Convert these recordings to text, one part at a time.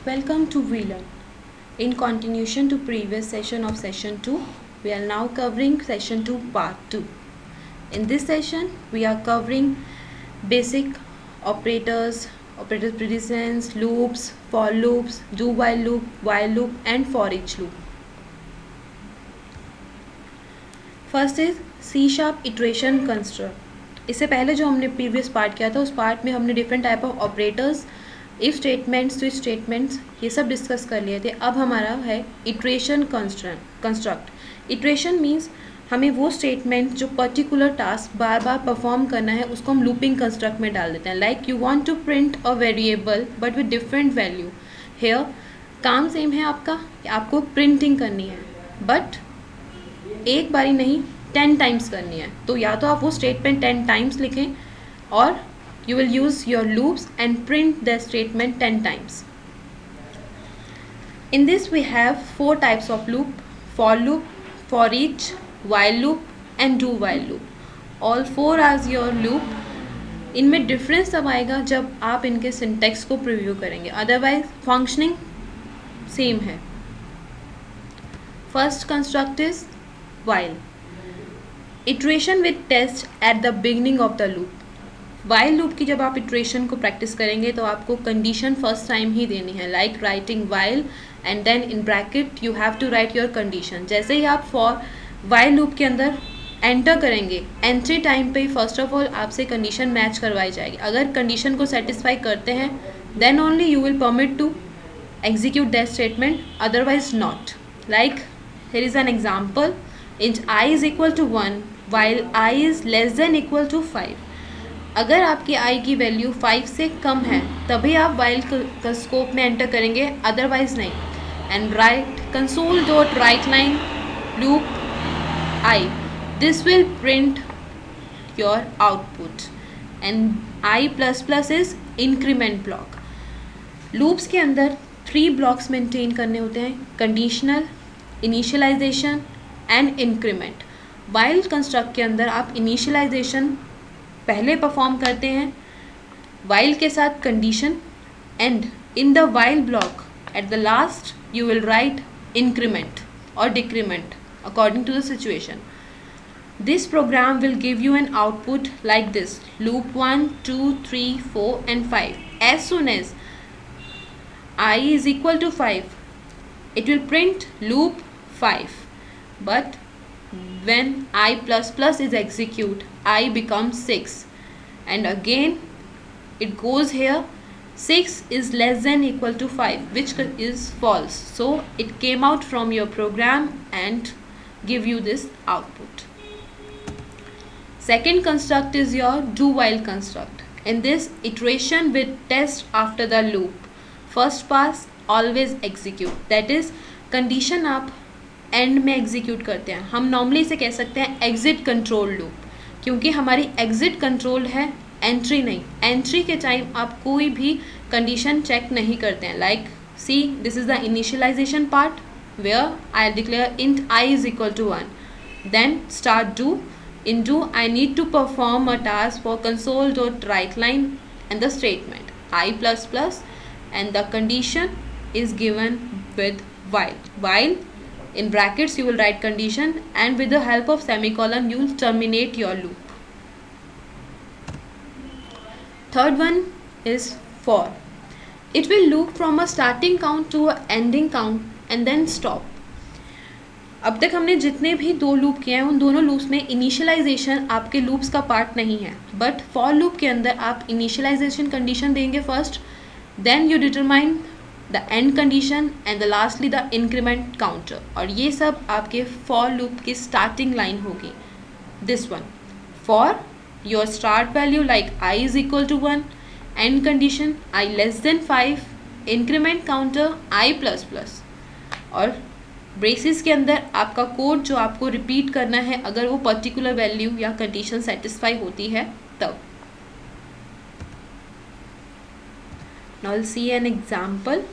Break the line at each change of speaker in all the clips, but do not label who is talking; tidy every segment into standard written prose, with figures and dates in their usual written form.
Welcome to VLearn. In continuation to previous session of session 2, we are now covering session 2 part 2. In this session, we are covering basic operators, operator precedence, loops, for loops, do while loop and for each loop. First is C sharp iteration construct. इससे पहले जो हमने previous part किया था उस part में हमने different type of operators, if statements, switch statements, ये सब डिस्कस कर लिए थे. अब हमारा है इटरेशन कंस्ट्रक्ट. इटरेशन मीन्स हमें वो स्टेटमेंट जो पर्टिकुलर टास्क बार बार परफॉर्म करना है उसको हम लूपिंग कंस्ट्रक्ट में डाल देते हैं. Like you want to print a variable but with different value. Here काम सेम है आपका, आपको प्रिंटिंग करनी है बट एक बारी नहीं 10 टाइम्स करनी है. तो या तो आप वो स्टेटमेंट 10 टाइम्स लिखें और you will use your loops and print the statement 10 times. In this we have 4 types of loop: for loop, for each, while loop and do while loop. All 4 are your loop. इनमें difference तब आएगा जब आप इनके syntax को preview करेंगे, otherwise functioning same है. First construct is while. Iteration with test at the beginning of the loop. While loop की जब आप इटरेशन को प्रैक्टिस करेंगे तो आपको कंडीशन फर्स्ट टाइम ही देनी है, like writing while and then in bracket you have to write your condition. जैसे ही आप फॉर वाइल लूप के अंदर एंटर करेंगे, एंट्री टाइम पे ही फर्स्ट ऑफ ऑल आपसे कंडीशन मैच करवाई जाएगी. अगर कंडीशन को सेटिस्फाई करते हैं then only you will permit to execute that statement, otherwise not. Like here is an example. Int i is equal to 1 while i is less than equal to 5. अगर आपकी i की value 5 से कम है तभी आप while का scope में enter करेंगे, अदरवाइज नहीं. And write console dot write line loop i, this will print your output. And i plus plus is increment block. Loops के अंदर 3 ब्लॉक्स मेंटेन करने होते हैं: conditional, initialization and increment. While construct के अंदर आप इनिशियलाइजेशन पहले परफॉर्म करते हैं वाइल के साथ condition, and in the while block at the last you will write increment और decrement according to the situation. This program will give you an output like this: loop 1, 2, 3, 4 and 5. As soon as i is equal to 5 it will print loop 5. But when I plus plus is execute, I becomes 6, and again it goes here 6 is less than equal to 5, which is false. So it came out from your program and give you this output. Second construct is your do while construct. In this, iteration with test after the loop. First pass always execute, that is condition आप and में execute करते हैं. हम normally इसे कह सकते हैं exit control loop, क्योंकि हमारी एग्जिट कंट्रोल है, एंट्री नहीं. एंट्री के टाइम आप कोई भी कंडीशन चेक नहीं करते हैं. Like see, this is the initialization part where I declare int i is equal to 1. Then start do. In do I need to perform a task for console dot write line and the statement i plus plus and the condition is given with while. While in brackets you will write condition, and with the help of semicolon you will terminate your loop. Third one is for. It will loop from a starting count to a ending count and then stop. अब तक हमने जितने भी 2 loop किए हैं उन दोनों loops में इनिशियलाइजेशन आपके लूप्स का पार्ट नहीं है, बट फॉर लूप के अंदर आप इनिशियलाइजेशन कंडीशन देंगे first, then you determine the end condition and the lastly the increment counter. और ये सब आपके फॉर लूप की स्टार्टिंग लाइन होगी. This one for your start value like i is equal to 1, and condition i less than 5, increment counter i plus plus. और braces के अंदर आपका कोड जो आपको रिपीट करना है अगर वो पर्टिकुलर वैल्यू या कंडीशन सेटिस्फाई होती है तब. Now we'll see an example.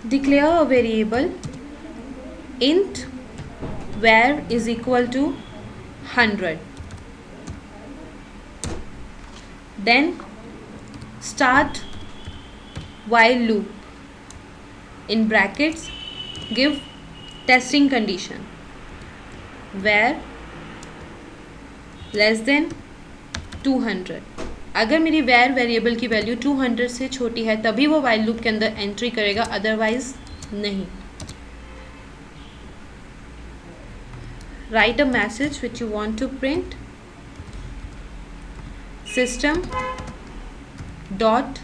declare a variable int var is equal to 100. Then start while loop in brackets, give testing condition var less than 200. अगर मेरी वैर वेरिएबल की वैल्यू 200 से छोटी है तभी वो वाइल लूप के अंदर एंट्री करेगा, अदरवाइज नहीं. Write a message which you want to print. System dot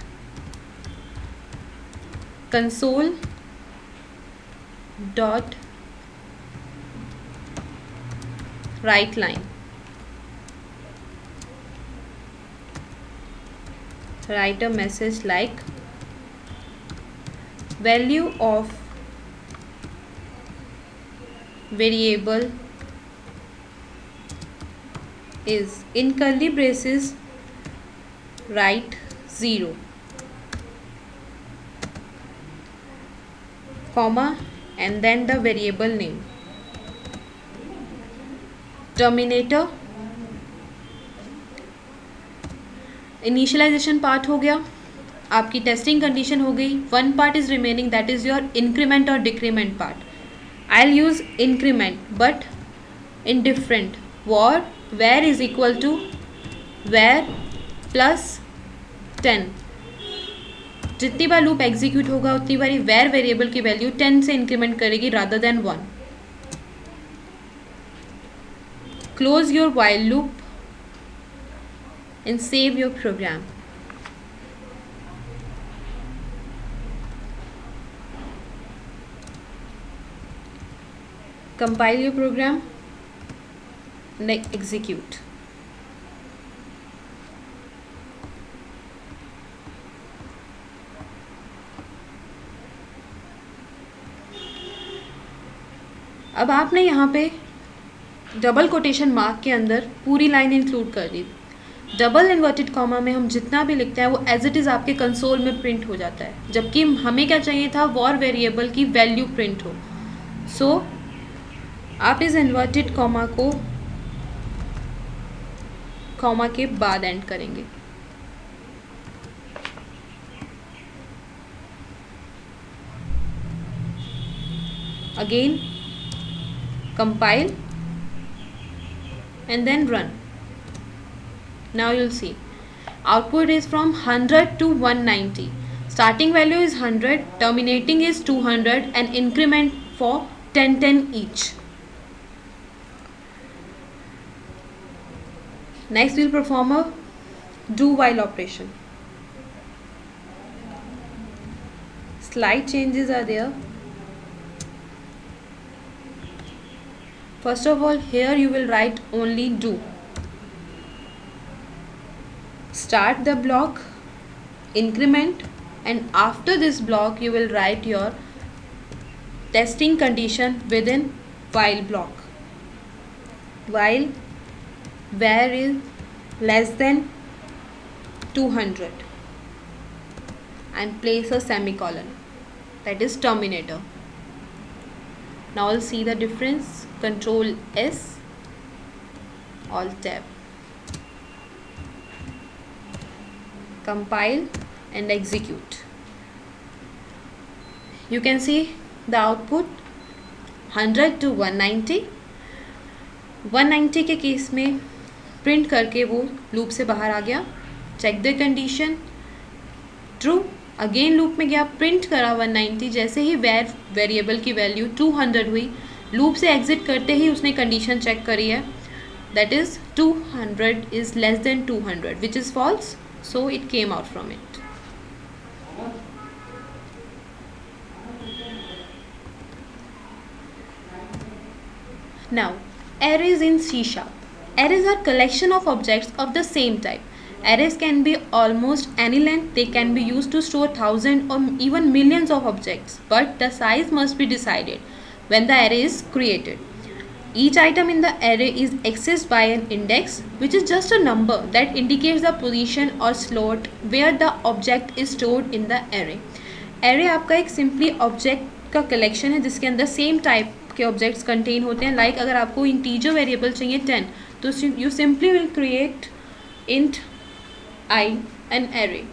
console dot write line. Write a message like value of variable is in curly braces write 0 comma and then the variable name. Terminator initialization part हो गया, आपकी testing condition हो गई. One part is remaining, that is your increment और decrement part. I will use increment but in different. Var var is equal to var plus 10. जितनी बार loop execute होगा उतनी बार वेर वेरिएबल की वैल्यू 10 से इंक्रीमेंट करेगी rather than 1. Close your while loop and save your program. Compile your program and execute. अब आपने यहाँ पे डबल कोटेशन मार्क के अंदर पूरी लाइन इंक्लूड कर दी. डबल इन्वर्टेड कॉमा में हम जितना भी लिखते हैं वो एज इट इज़ आपके कंसोल में प्रिंट हो जाता है, जबकि हमें क्या चाहिए था, वॉर वेरिएबल की वैल्यू प्रिंट हो. सो आप इस इन्वर्टेड कॉमा को कॉमा के बाद एंड करेंगे. Again compile and then run. Now you'll see output is from 100 to 190. Starting value is 100, terminating is 200 and increment for 10 each. Next we'll perform a do while operation. Slight changes are there. First of all, here you will write only do. Start the block, increment, and after this block you will write your testing condition within while block. While var is less than 200 and place a semicolon, that is terminator. Now I'll see the difference. Control S, Alt tab. Compile and execute. You can see the output 100 to 190. 190 के case में print करके वो loop से बाहर आ गया. Check the condition, true. Again loop में गया, प्रिंट करा 190. जैसे ही वेरिएबल की वैल्यू 200 हुई, लूप से एग्जिट करते ही उसने कंडीशन चेक करी है, that is 200 is less than 200 which is false. So it came out from it. Now arrays in C#. Arrays are collection of objects of the same type. Arrays can be almost any length. They can be used to store thousands or even millions of objects, but the size must be decided when the array is created. Each item in the array is accessed by an index, which is just a number that indicates the position or slot where the object is stored in the array. Array आपका एक simply object का collection है जिसके अंदर same type के objects contain होते हैं. Like अगर आपको इंटीजर वेरिएबल चाहिए 10, तो you simply will create int I an array.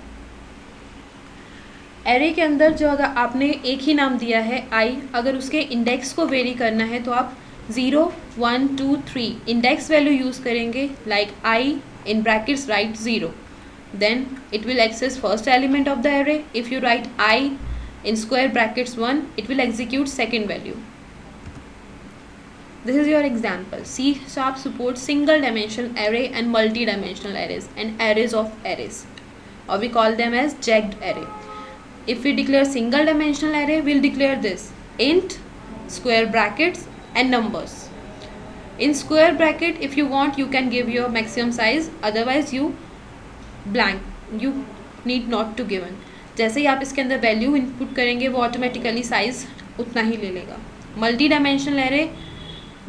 Array के अंदर जो अगर आपने एक ही नाम दिया है आई, अगर उसके इंडेक्स को वेरी करना है तो आप 0, 1, 2, 3 इंडेक्स वैल्यू यूज़ करेंगे. Like I in brackets write 0, then it will access first element of the array. If you write I in square brackets 1, it will execute second value. This is your example. C# supports single dimensional array and multi-dimensional arrays and arrays of arrays, or we call them as jagged array. If we declare single dimensional array, we'll declare this int, square brackets and numbers. In square bracket, if you want, you can give your maximum size, otherwise you blank, you need not to given. जैसे ही आप इसके अंदर value input करेंगे वो automatically size उतना ही ले लेगा. Multi dimensional array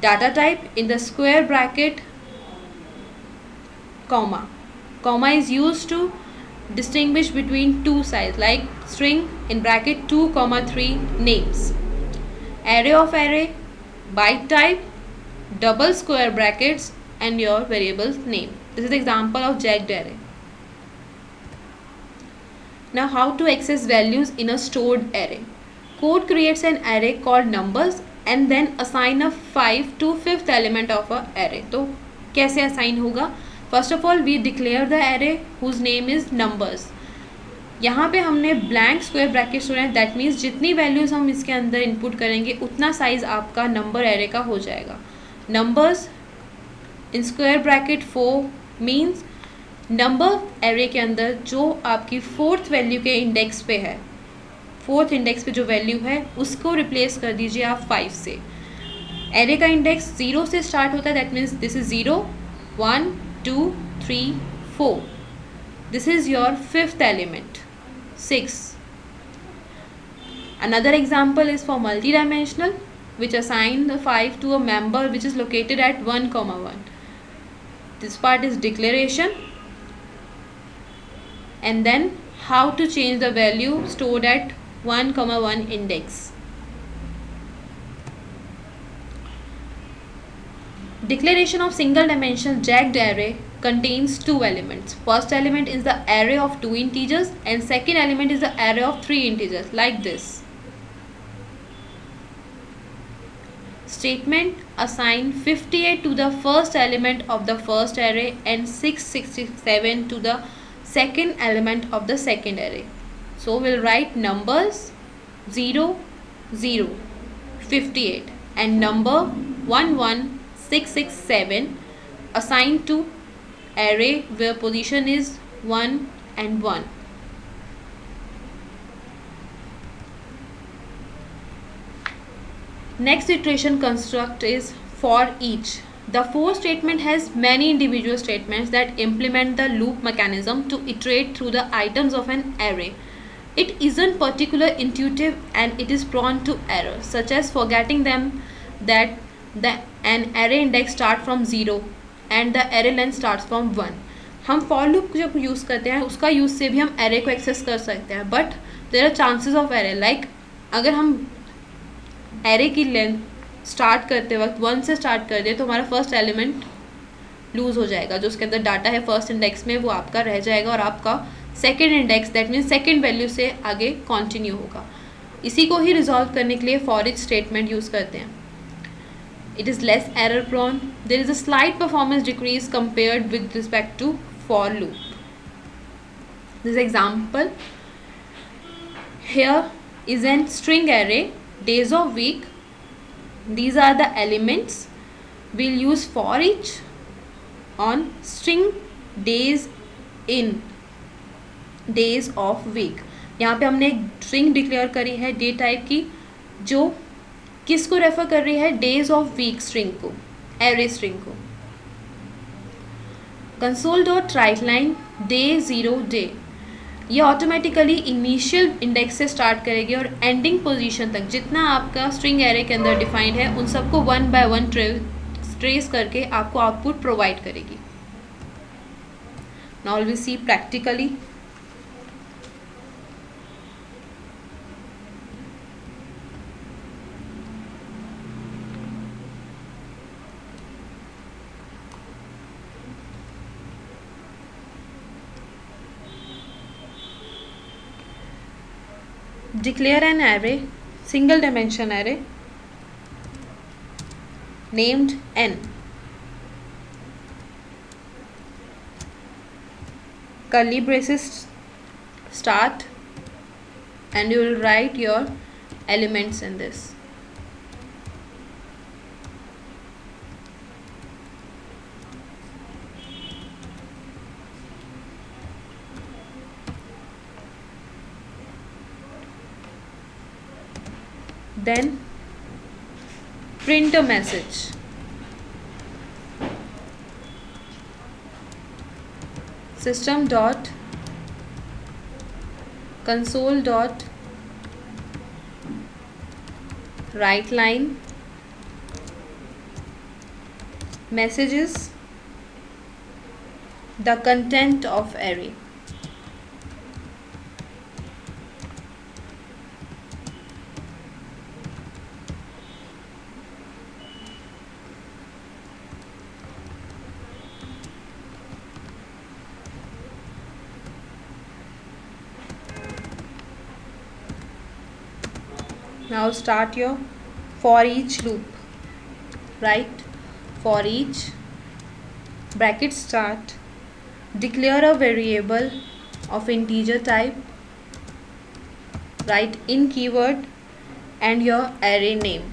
data type in the square bracket comma is used to distinguish between two size, like string in bracket 2, 3 names. Array of array, byte type, double square brackets and your variable's name. This is the example of jagged array. Now how to access values in a stored array. Code creates an array called numbers and then assign a 5 to 5th element of a array. तो कैसे assign होगा? First of all we declare the array whose name is numbers. यहाँ पे हमने blank square bracket छोड़ा है. That means जितनी values हम इसके अंदर इनपुट करेंगे उतना साइज आपका नंबर एरे का हो जाएगा. Numbers in square bracket 4 means number array के अंदर जो आपकी फोर्थ वैल्यू के इंडेक्स पे है, फोर्थ इंडेक्स पे जो वैल्यू है उसको रिप्लेस कर दीजिए आप 5 से. एरे का इंडेक्स 0 से स्टार्ट होता है. That means this is 0, 1, 2, 3, 4. This is your fifth element 6. Another example is for multi-dimensional, which assign the 5 to a member which is located at 1, 1. This part is declaration, and then how to change the value stored at 1, 1 index. Declaration of single dimensional jagged array contains two elements. First element is the array of 2 integers and second element is the array of 3 integers, like this. Statement assign 58 to the first element of the first array and 667 to the second element of the second array. So we'll write numbers 0, 0, 58 and number 1, 1, 6, 6, 7 assigned to array where position is 1 and 1. Next iteration construct is for each. The for statement has many individual statements that implement the loop mechanism to iterate through the items of an array. It isn't particularly intuitive and it is prone to error, such as forgetting them that an array index starts from 0 and the array length starts from 1. हम for loop जब use करते हैं उसका use से भी हम array को access कर सकते हैं, but there are chances of array. Like अगर हम एरे की लेंथ स्टार्ट करते वक्त 1 से स्टार्ट कर दे तो हमारा फर्स्ट एलिमेंट लूज़ हो जाएगा. जो उसके अंदर डाटा है फर्स्ट इंडेक्स में वो आपका रह जाएगा और आपका second index that means second value से आगे कंटिन्यू होगा. इसी को ही रिजॉल्व करने के लिए फॉर ईच स्टेटमेंट यूज़ करते हैं. It is less error prone. There is a slight performance decrease compared with respect to for loop. This example here is an string array, days of week. These are the elements. We'll use for each on string days in days of week. यहाँ पे हमने एक string declare करी है day type की जो किसको refer कर रही है, डेज ऑफ वीक स्ट्रिंग को, एरे स्ट्रिंग को. Console dot write line day 0 day, ये ऑटोमेटिकली इनिशियल इंडेक्स से स्टार्ट करेगी और एंडिंग पोजीशन तक जितना आपका स्ट्रिंग एरे के अंदर डिफाइंड है उन सबको 1 by 1 ट्रेस करके आपको आउटपुट प्रोवाइड करेगी. Now will see practically. Declare an array, single dimension array named n. Curly braces start, and you will write your elements in this. Then print a message. System dot console dot write line messages the content of array. Now start your for each loop. Write for each bracket start, declare a variable of integer type, write in keyword and your array name.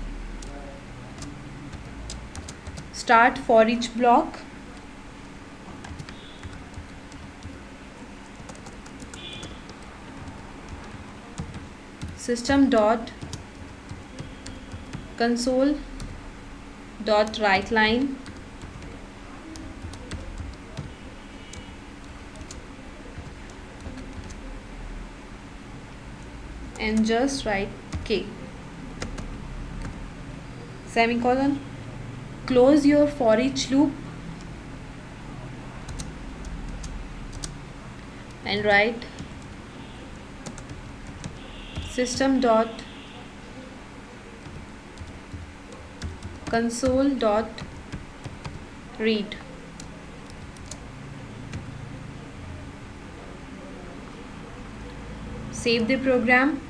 Start for each block. System dot console dot write line and just write k semicolon. Close your for each loop and write system dot console dot read. Save the program,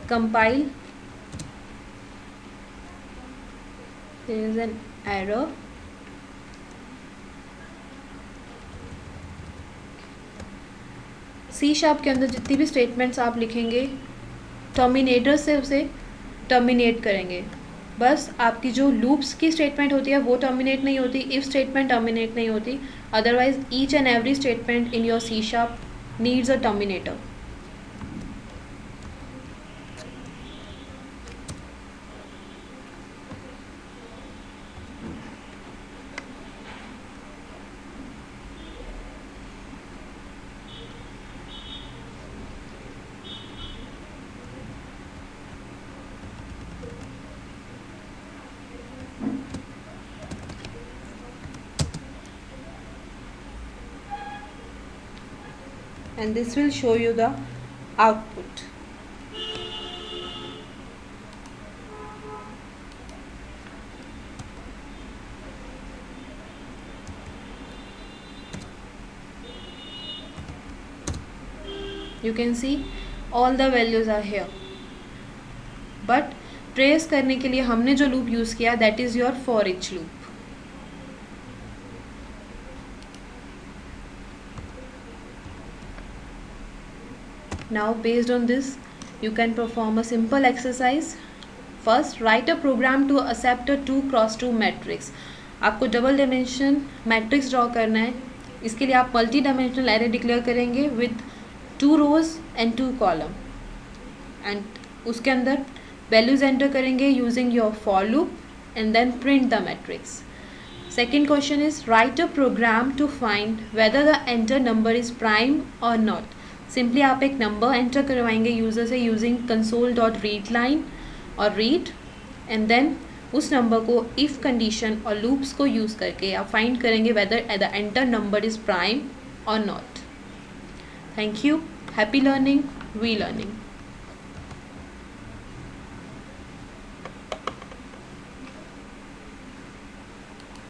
compile. There is an error. C sharp के अंदर जितनी भी statements आप लिखेंगे terminator से उसे terminate करेंगे. बस आपकी जो लूप्स की स्टेटमेंट होती है वो टर्मिनेट नहीं होती, इफ स्टेटमेंट टर्मिनेट नहीं होती. Otherwise each and every statement in your C sharp needs a terminator. And this will show you the output. You can see all the values are here. But trace करने के लिए हमने जो loop use किया that is your for each loop. Now based on this you can perform a simple exercise. First write a program to accept a 2x2 matrix. आपको double dimension matrix draw करना है. इसके लिए आप multi dimensional array declare करेंगे with 2 rows and 2 column and उसके अंदर values enter करेंगे using your for loop and then print the matrix. Second question is write a program to find whether the entered number is prime or not. Simply आप एक number enter करवाएंगे user से using console dot read line और read and then उस number को if condition और loops को use करके आप फाइंड करेंगे whether the enter number is prime or not. Thank you. Happy learning. We learning.